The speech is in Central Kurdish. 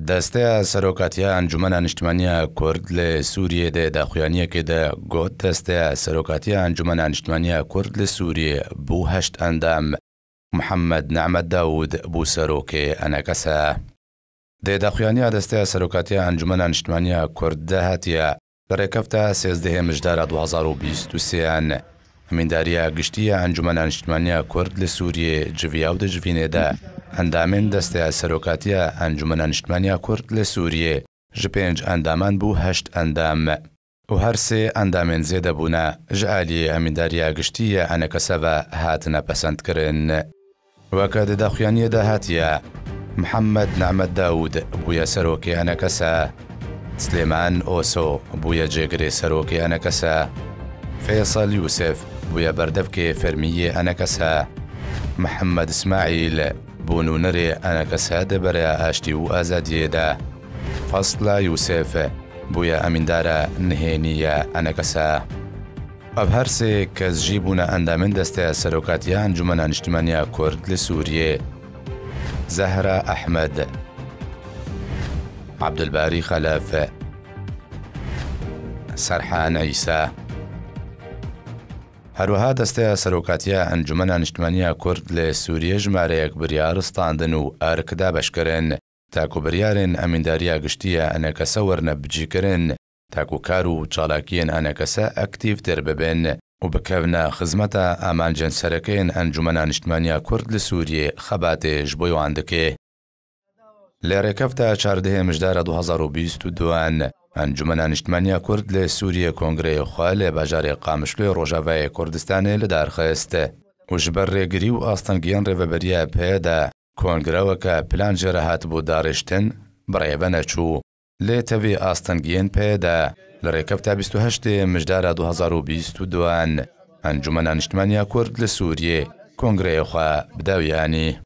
دسته سروکاتیا انجمن انجمنیا کرد ل سوریه ده داخویانیه که ده گوت دسته سروکاتیا انجمن انجمنیا کرد ل سوریه بو هشت اندام محمد نعمت داود بو سروک انکسه ده داخویانیا دسته سروکاتیا انجمن انجمنیا کرد ده هاتیا برکفته 13 مجدار 2023 من داریا گشتی انجمن انجمنیا کرد ل سوریه جویا و ده جوینه ده اندامین دسته سروکاتیا انجمن انجمنیا کرد ل سوریه جپنج اندامان بو هشت اندام و هر سه اندامین زیده بونا جعالی همین داریا گشتی انکسه و هاتنا پسند کرن وکد داخویانی ده هاتیا محمد نعمت داود بویا سروکی انکسه سليمان أوسو بويا جيغري سروكي أنكسا فيصل يوسف بويا بردفكي فرمية أنكسا محمد إسماعيل بونو نري أنكسا دبريا أشتي وأزادي دا فصل يوسف بويا أميندارا نهينية أنكسا أبهرسي كز جيبونا أندامن دسته سروكاتيا انجمن اجتماعية كرد لسوريا زهرة أحمد عبد الباري خلف سرحان عيسى هروها دسته سروکاتیا انجمن اجتماعی کرد ل سوریه جماره بریارستاندن و ارکدا بشکرن تاکو بریارن امینداریا گشتیه انکسه ورنبجی کرن تاکو کارو چالاکین انکسه اکتیف تر ببن و بکونا خدمتا امان جنسرکین انجمن اجتماعی کرد ل سوریه خبات جبوی واندکه لرکفتا 14 مجدار 2022 انجمن اجتماعی کرد ل سوریه کنگره خال بجار قامشلو روجاوای کردستان لدرخست و جبر گری و آستانگیان ریوبریا پیدا کنگره وکا پلان جرهات بو دارشتن برایوان چو لیتوی آستانگیان پیدا لرکفتا 28 مجدار 2022 انجمن اجتماعی کرد ل سوریه کنگره خال بداویانی